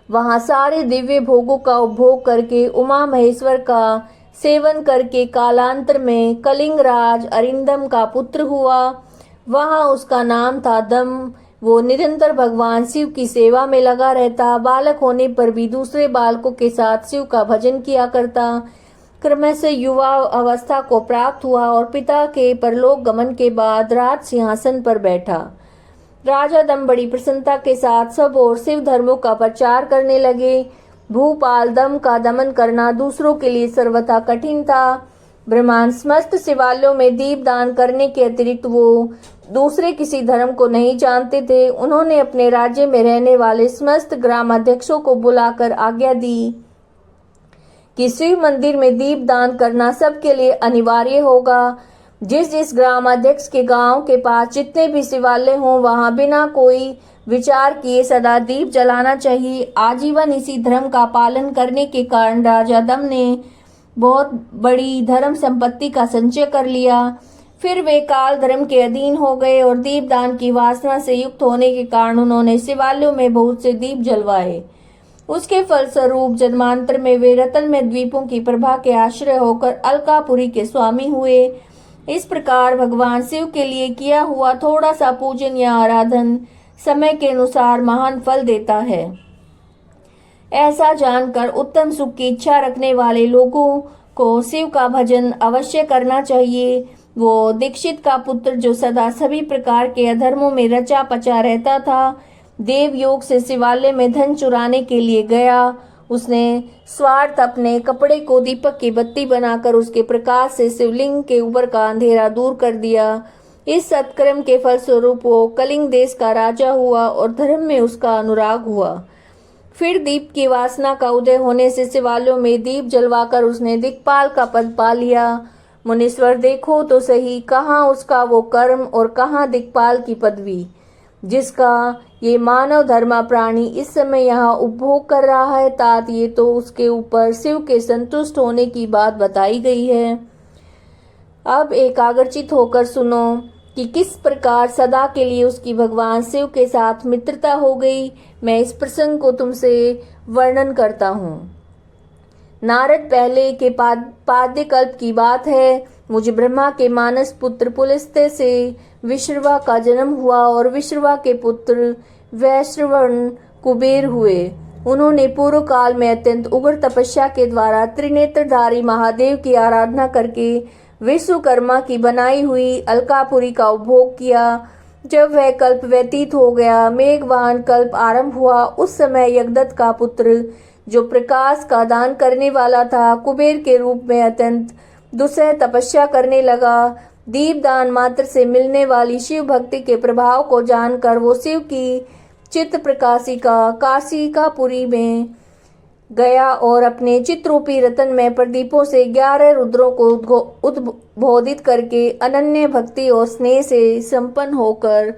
वहां सारे दिव्य भोगों का उपभोग करके उमा महेश्वर का सेवन करके कालांतर में कलिंगराज अरिंदम का पुत्र हुआ। वहां उसका नाम था दम। वो निरंतर भगवान शिव की सेवा में लगा रहता। बालक होने पर भी दूसरे बालकों के साथ शिव का भजन किया करता। क्रम से युवा अवस्था को प्राप्त हुआ और पिता के परलोक गमन के बाद राज सिंहासन पर बैठा। राजा दम बड़ी प्रसन्नता के साथ सब और शिव धर्मों का प्रचार करने लगे। भूपाल दम का दमन करना दूसरों के लिए सर्वथा कठिन था। ब्रह्मांड समस्त शिवालयों में दीप दान करने के अतिरिक्त वो दूसरे किसी धर्म को नहीं जानते थे। उन्होंने अपने राज्य में रहने वाले समस्त ग्रामाध्यक्षों को बुलाकर आज्ञा दी कि शिव मंदिर में दीप दान करना सबके लिए अनिवार्य होगा। जिस जिस ग्रामाध्यक्ष के गांव के पास जितने भी शिवालय हों वहां बिना कोई विचार किए सदा दीप जलाना चाहिए। आजीवन इसी धर्म का पालन करने के कारण राजा दम ने बहुत बड़ी धर्म संपत्ति का संचय कर लिया। फिर वे काल धर्म के अधीन हो गए और दीपदान की वासना से युक्त होने के कारण उन्होंने शिवालयों में बहुत से दीप जलवाए। उसके फलस्वरूप जन्मांतर में वे रत्नमय द्वीपों की प्रभा के आश्रय होकर अलकापुरी के स्वामी हुए। इस प्रकार भगवान शिव के लिए किया हुआ थोड़ा सा पूजन या आराधन समय के अनुसार महान फल देता है। ऐसा जानकर उत्तम सुख की इच्छा रखने वाले लोगों को शिव का भजन अवश्य करना चाहिए। वो दीक्षित का पुत्र जो सदा सभी प्रकार के अधर्मों में रचा पचा रहता था, देव योग से शिवालय में धन चुराने के लिए गया। उसने स्वार्थ अपने कपड़े को दीपक की बत्ती बनाकर उसके प्रकाश से शिवलिंग के ऊपर का अंधेरा दूर कर दिया। इस सत्कर्म के फलस्वरूप वो कलिंग देश का राजा हुआ और धर्म में उसका अनुराग हुआ। फिर दीप की वासना का उदय होने से शिवालयों में दीप जलवाकर उसने दिक्पाल का पद पा लिया। मुनीश्वर देखो तो सही, कहाँ उसका वो कर्म और कहाँ दिक्पाल की पदवी, जिसका ये मानव धर्मा प्राणी इस समय यहाँ उपभोग कर रहा है। तात ये तो उसके ऊपर शिव के संतुष्ट होने की बात बताई गई है। अब एकाग्रचित होकर सुनो कि किस प्रकार सदा के लिए उसकी भगवान शिव के साथ मित्रता हो गई। मैं इस प्रसंग को तुमसे वर्णन करता हूँ। नारद पहले के पाद्य कल्प की बात है। मुझे ब्रह्मा के मानस पुत्र पुलस्त्य से विश्रवा का जन्म हुआ और विश्रवा के पुत्र वैश्रवण कुबेर हुए। उन्होंने पूर्व काल में अत्यंत उग्र तपस्या के द्वारा त्रिनेत्रधारी महादेव की आराधना करके विश्वकर्मा की बनाई हुई अलकापुरी का उपभोग किया। जब वह कल्प व्यतीत हो गया, मेघवान कल्प आरंभ हुआ। उस समय यज्ञदत्त का पुत्र जो प्रकाश का दान करने वाला था, कुबेर के रूप में अत्यंत दुस्सह तपस्या करने लगा। दीपदान मात्र से मिलने वाली शिव भक्ति के प्रभाव को जानकर वो शिव की चित्त प्रकाशिका काशिकापुरी में गया और अपने चित्रूपी रतन में प्रदीपों से 11 रुद्रों को उद्बोधित करके अनन्य भक्ति और स्नेह से संपन्न होकर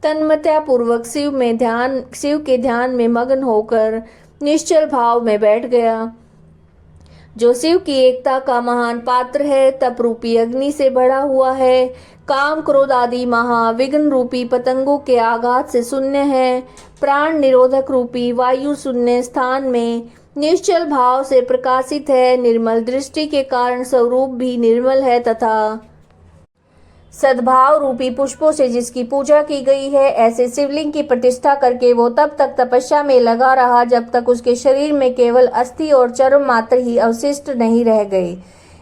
तन्मयता पूर्वक शिव के ध्यान में मग्न होकर निश्चल भाव में बैठ गया। जो शिव की एकता का महान पात्र है, तप रूपी अग्नि से भरा हुआ है, काम क्रोध आदि महाविघ्न रूपी पतंगों के आघात से शून्य है, प्राण निरोधक रूपी वायु शून्य स्थान में निश्चल भाव से प्रकाशित है, निर्मल दृष्टि के कारण स्वरूप भी निर्मल है तथा सद्भाव रूपी पुष्पों से जिसकी पूजा की गई है, ऐसे शिवलिंग की प्रतिष्ठा करके वो तब तक तपस्या में लगा रहा जब तक उसके शरीर में केवल अस्थि और चर्म मात्र ही अवशिष्ट नहीं रह गए।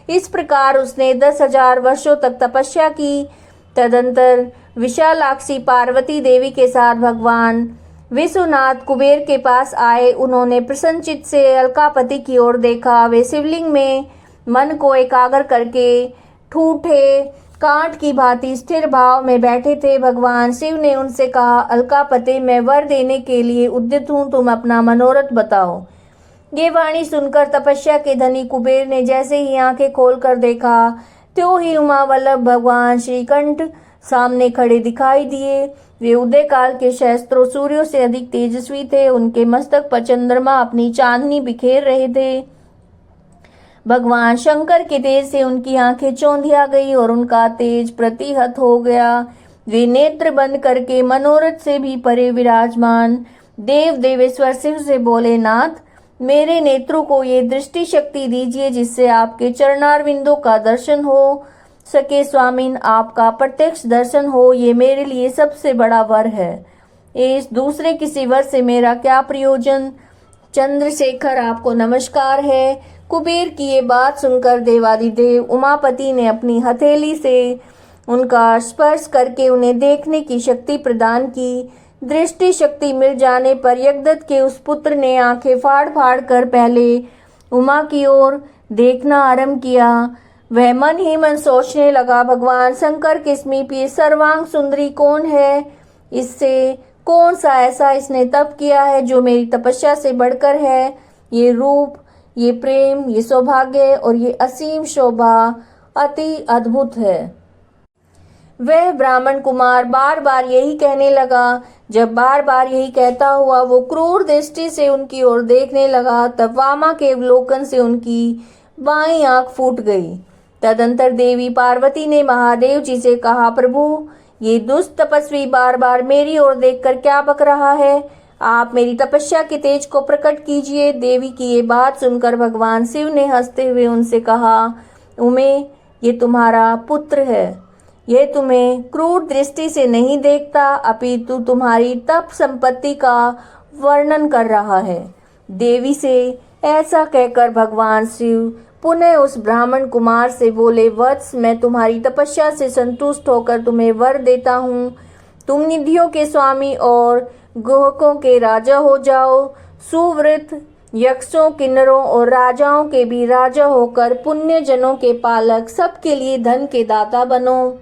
इस प्रकार उसने 10,000 वर्षों तक तपस्या की। तदंतर विशालाक्षी पार्वती देवी के साथ भगवान विश्वनाथ कुबेर के पास आए। उन्होंने प्रसन्नचित्त से अलकापति की ओर देखा। वे शिवलिंग में मन को एकाग्र करके ठूठे कांट की भांति स्थिर भाव में बैठे थे। भगवान शिव ने उनसे कहा, अलकापति, मैं वर देने के लिए उद्यत हूँ, तुम अपना मनोरथ बताओ। ये वाणी सुनकर तपस्या के धनी कुबेर ने जैसे ही आंखें खोलकर देखा, त्यों ही उमावल्लभ भगवान श्रीकंठ सामने खड़े दिखाई दिए। वे उदय काल के सहस्त्रों सूर्यों से अधिक तेजस्वी थे। उनके मस्तक पर चंद्रमा अपनी चांदनी बिखेर रहे थे। भगवान शंकर के तेज से उनकी आंखें चौंधिया गई और उनका तेज प्रतिहत हो गया। वे नेत्र बंद करके मनोरथ से भी परे विराजमान देव देवेश्वर शिव से बोले, नाथ, मेरे नेत्रों को ये दृष्टि शक्ति दीजिए जिससे आपके चरणारविंदों का दर्शन हो सके। स्वामीन, आपका प्रत्यक्ष दर्शन हो, ये मेरे लिए सबसे बड़ा वर है। इस दूसरे किसी वर से मेरा क्या प्रयोजन। चंद्रशेखर, आपको नमस्कार है। कुबेर की ये बात सुनकर देवादिदेव उमापति ने अपनी हथेली से उनका स्पर्श करके उन्हें देखने की शक्ति प्रदान की। दृष्टि शक्ति मिल जाने पर यज्ञदत्त के उस पुत्र ने आंखें फाड़ फाड़ कर पहले उमा की ओर देखना आरंभ किया। वह मन ही मन सोचने लगा, भगवान शंकर के समीप ये सर्वांग सुंदरी कौन है? इससे कौन सा ऐसा इसने तप किया है जो मेरी तपस्या से बढ़कर है? ये रूप, ये प्रेम, ये सौभाग्य और ये असीम शोभा अति अद्भुत है। वह ब्राह्मण कुमार बार बार यही कहने लगा। जब बार बार यही कहता हुआ वो क्रूर दृष्टि से उनकी ओर देखने लगा, तब वामा के अवलोकन से उनकी बाईं आंख फूट गई। तदंतर देवी पार्वती ने महादेव जी से कहा, प्रभु, ये दुष्ट तपस्वी बार बार मेरी ओर देखकर क्या बक रहा है? आप मेरी तपस्या के तेज को प्रकट कीजिए। देवी की ये बात सुनकर भगवान शिव ने हंसते हुए उनसे कहा, उमे, ये तुम्हारा पुत्र है। यह तुम्हें क्रूर दृष्टि से नहीं देखता, अपितु तुम्हारी तप संपत्ति का वर्णन कर रहा है। देवी से ऐसा कहकर भगवान शिव पुनः उस ब्राह्मण कुमार से बोले, वत्स, मैं तुम्हारी तपस्या से संतुष्ट होकर तुम्हें वर देता हूँ। तुम निधियों के स्वामी और गुहकों के राजा हो जाओ। सुव्रत यक्षों, किन्नरों और राजाओं के भी राजा होकर पुण्य जनों के पालक, सबके लिए धन के दाता बनो।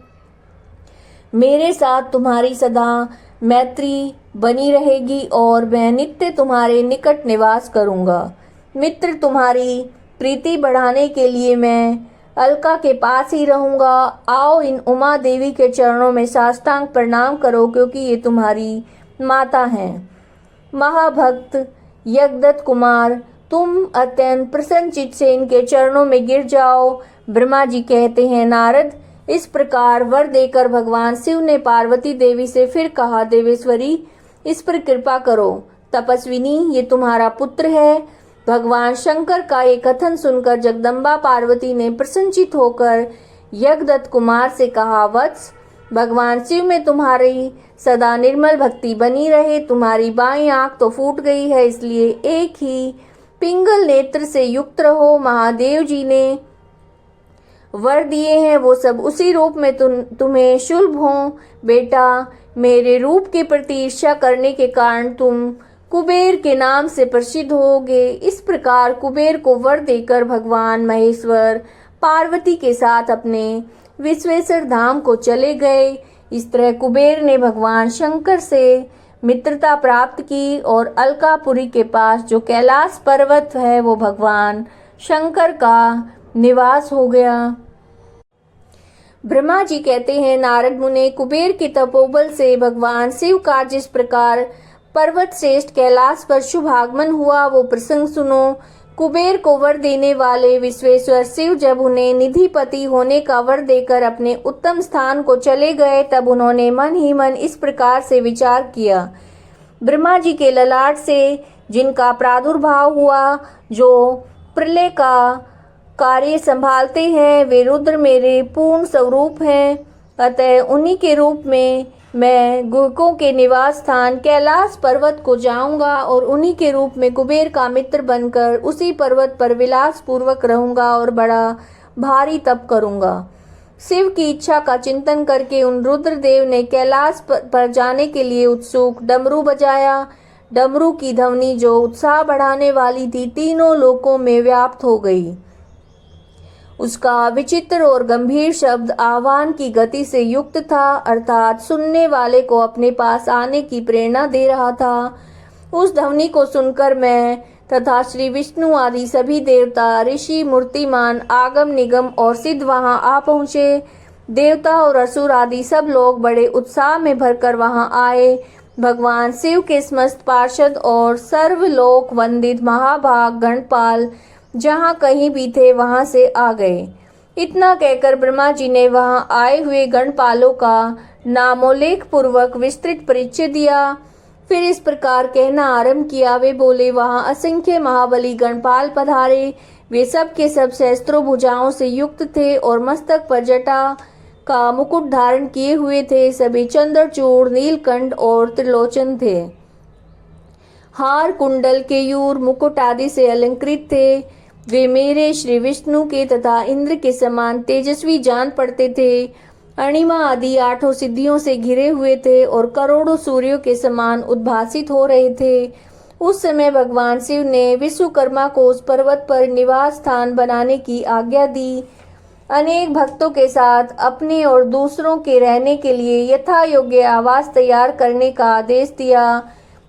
मेरे साथ तुम्हारी सदा मैत्री बनी रहेगी और मैं नित्य तुम्हारे निकट निवास करूंगा। मित्र, तुम्हारी प्रीति बढ़ाने के लिए मैं अलका के पास ही रहूंगा। आओ, इन उमा देवी के चरणों में साष्टांग प्रणाम करो, क्योंकि ये तुम्हारी माता हैं। महाभक्त यज्ञदत्त कुमार, तुम अत्यंत प्रसन्नचित्त से इनके चरणों में गिर जाओ। ब्रह्मा जी कहते हैं, नारद, इस प्रकार वर देकर भगवान शिव ने पार्वती देवी से फिर कहा, देवेश्वरी, इस पर कृपा करो। तपस्विनी, ये तुम्हारा पुत्र है। भगवान शंकर का ये कथन सुनकर जगदम्बा पार्वती ने प्रसन्नचित्त होकर यज्ञदत्त कुमार से कहा, वत्स, भगवान शिव में तुम्हारी सदा निर्मल भक्ति बनी रहे। तुम्हारी बाईं आंख तो फूट गई है, इसलिए एक ही पिंगल नेत्र से युक्त रहो। महादेव जी ने वर दिए हैं, वो सब उसी रूप में तुम्हें शुल्भ हों। बेटा, मेरे रूप के प्रति ईर्ष्या करने के कारण तुम कुबेर के नाम से प्रसिद्ध होगे। इस प्रकार कुबेर को वर देकर भगवान महेश्वर पार्वती के साथ अपने विश्वेश्वर धाम को चले गए। इस तरह कुबेर ने भगवान शंकर से मित्रता प्राप्त की और अलकापुरी के पास जो कैलाश पर्वत है वो भगवान शंकर का निवास हो गया। ब्रह्मा जी कहते हैं, नारद मुने, कुबेर के तपोबल से भगवान शिव का जिस प्रकार पर्वत श्रेष्ठ कैलाश पर शुभ आगमन हुआ, वो प्रसंग सुनो। कुबेर को वर देने वाले विश्वेश्वर शिव जब उन्हें निधिपति होने का वर देकर अपने उत्तम स्थान को चले गए, तब उन्होंने मन ही मन इस प्रकार से विचार किया, ब्रह्मा जी के ललाट से जिनका प्रादुर्भाव हुआ, जो प्रलय का कार्य संभालते हैं, वे रुद्र मेरे पूर्ण स्वरूप हैं। अतः उन्हीं के रूप में मैं गुहकों के निवास स्थान कैलाश पर्वत को जाऊंगा और उन्हीं के रूप में कुबेर का मित्र बनकर उसी पर्वत पर विलास पूर्वक रहूंगा और बड़ा भारी तप करूंगा। शिव की इच्छा का चिंतन करके उन रुद्रदेव ने कैलाश पर जाने के लिए उत्सुक डमरू बजाया। डमरू की ध्वनि जो उत्साह बढ़ाने वाली थी, तीनों लोकों में व्याप्त हो गई। उसका विचित्र और गंभीर शब्द आह्वान की गति से युक्त था, अर्थात सुनने वाले को अपने पास आने की प्रेरणा दे रहा था। उस ध्वनि को सुनकर मैं तथा श्री विष्णु आदि सभी देवता, ऋषि, मूर्तिमान, आगम निगम और सिद्ध वहां आ पहुँचे। देवता और असुर आदि सब लोग बड़े उत्साह में भरकर वहां आए। भगवान शिव के समस्त पार्षद और सर्वलोक वंदित महाभाग गणपाल जहाँ कहीं भी थे वहां से आ गए। इतना कहकर ब्रह्मा जी ने वहां आए हुए गणपालों का नामोल्लेख पूर्वक विस्तृत परिचय दिया। फिर इस प्रकार कहना आरंभ किया, वे बोले, वहां असंख्य महाबली गणपाल पधारे। वे सब के सब सहस्त्रों भुजाओं से युक्त थे और मस्तक पर जटा का मुकुट धारण किए हुए थे। सभी चंद्रचूड़, नीलकंठ और त्रिलोचन थे। हार, कुंडल, केयूर, मुकुट आदि से अलंकृत थे। वे मेरे श्री विष्णु के तथा इंद्र के समान तेजस्वी जान पड़ते थे। अणिमा आदि 8 सिद्धियों से घिरे हुए थे और करोड़ों सूर्यों के समान उद्भासित हो रहे थे। उस समय भगवान शिव ने विश्वकर्मा को उस पर्वत पर निवास स्थान बनाने की आज्ञा दी। अनेक भक्तों के साथ अपने और दूसरों के रहने के लिए यथा योग्य आवास तैयार करने का आदेश दिया।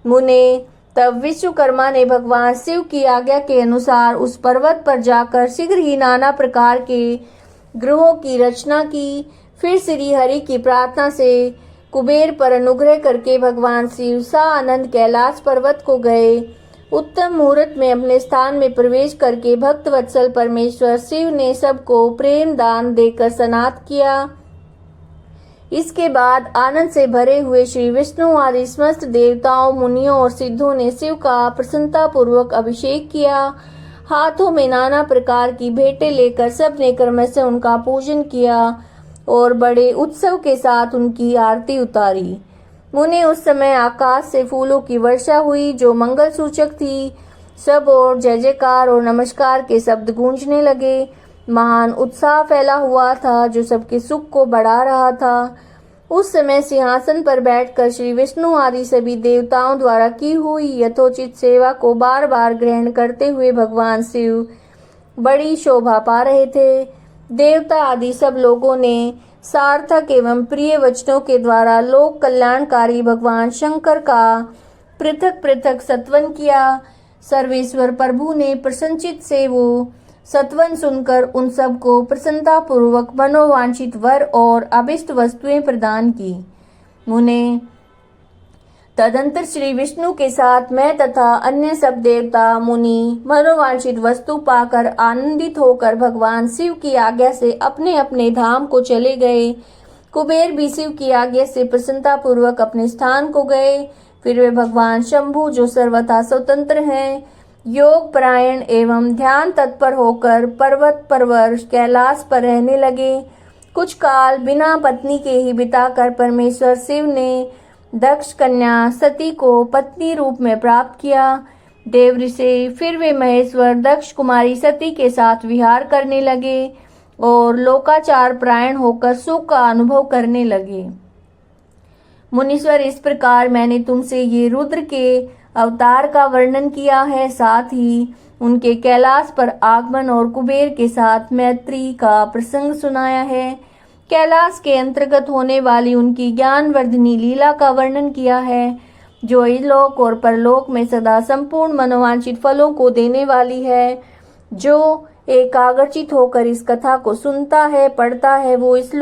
मुने, तब विश्वकर्मा ने भगवान शिव की आज्ञा के अनुसार उस पर्वत पर जाकर शीघ्र ही नाना प्रकार के गृहों की रचना की। फिर श्री हरि की प्रार्थना से कुबेर पर अनुग्रह करके भगवान शिव सानंद कैलाश पर्वत को गए। उत्तम मुहूर्त में अपने स्थान में प्रवेश करके भक्त वत्सल परमेश्वर शिव ने सबको प्रेम दान देकर सनात किया। इसके बाद आनंद से भरे हुए श्री विष्णु आदि समस्त देवताओं, मुनियों और सिद्धों ने शिव का प्रसन्नता पूर्वक अभिषेक किया। हाथों में नाना प्रकार की भेंटें लेकर सब ने क्रम से उनका पूजन किया और बड़े उत्सव के साथ उनकी आरती उतारी। मुने, उस समय आकाश से फूलों की वर्षा हुई जो मंगल सूचक थी। सब ओर जय जयकार और नमस्कार के शब्द गूंजने लगे। महान उत्साह फैला हुआ था जो सबके सुख को बढ़ा रहा था। उस समय सिंहासन पर बैठकर श्री विष्णु आदि सभी देवताओं द्वारा की हुई यथोचित सेवा को बार बार ग्रहण करते हुए भगवान शिव बड़ी शोभा पा रहे थे। देवता आदि सब लोगों ने सार्थक एवं प्रिय वचनों के द्वारा लोक कल्याणकारी भगवान शंकर का पृथक पृथक सत्वन किया। सर्वेश्वर प्रभु ने प्रसन्नचित्त से वो सत्वन सुनकर उन सबको प्रसन्नता पूर्वक मनोवांछित वर और अभिष्ट वस्तुएं प्रदान की। उन्हें तदंतर श्री विष्णु के साथ मैं तथा अन्य सब देवता मुनि मनोवांछित वस्तु पाकर आनंदित होकर भगवान शिव की आज्ञा से अपने अपने धाम को चले गए। कुबेर भी शिव की आज्ञा से प्रसन्नता पूर्वक अपने स्थान को गए। फिर वे भगवान शंभु जो सर्वथा स्वतंत्र हैं, योग परायण एवं ध्यान तत्पर होकर पर्वत परवर कैलाश पर रहने लगे। कुछ काल बिना पत्नी के ही बिताकर परमेश्वर शिव ने दक्ष कन्या सती को पत्नी रूप में प्राप्त किया। देव ऋषि फिर वे महेश्वर दक्ष कुमारी सती के साथ विहार करने लगे और लोकाचार परायण होकर सुख का अनुभव करने लगे। मुनीश्वर, इस प्रकार मैंने तुमसे ये रुद्र के अवतार का वर्णन किया है, साथ ही उनके कैलाश पर आगमन और कुबेर के साथ मैत्री का प्रसंग सुनाया है। कैलाश के अंतर्गत होने वाली उनकी ज्ञानवर्धनी लीला का वर्णन किया है, जो इहलोक और परलोक में सदा संपूर्ण मनोवांछित फलों को देने वाली है। जो एकाग्रचित होकर इस कथा को सुनता है, पढ़ता है, वो इस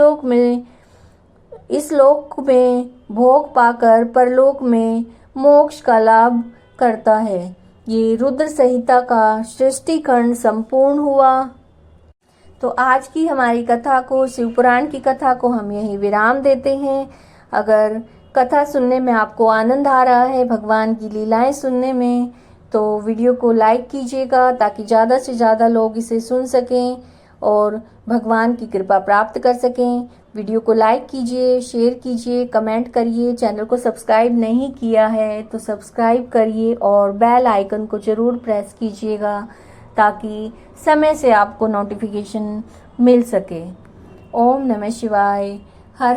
लोक में भोग पाकर परलोक में मोक्ष का लाभ करता है। ये रुद्र संहिता का सृष्टि खंड संपूर्ण हुआ। तो आज की हमारी कथा को, शिव पुराण की कथा को हम यहीं विराम देते हैं। अगर कथा सुनने में आपको आनंद आ रहा है, भगवान की लीलाएं सुनने में, तो वीडियो को लाइक कीजिएगा ताकि ज़्यादा से ज़्यादा लोग इसे सुन सकें और भगवान की कृपा प्राप्त कर सकें। वीडियो को लाइक कीजिए, शेयर कीजिए, कमेंट करिए। चैनल को सब्सक्राइब नहीं किया है तो सब्सक्राइब करिए और बेल आइकन को ज़रूर प्रेस कीजिएगा ताकि समय से आपको नोटिफिकेशन मिल सके। ओम नमः शिवाय। हर हर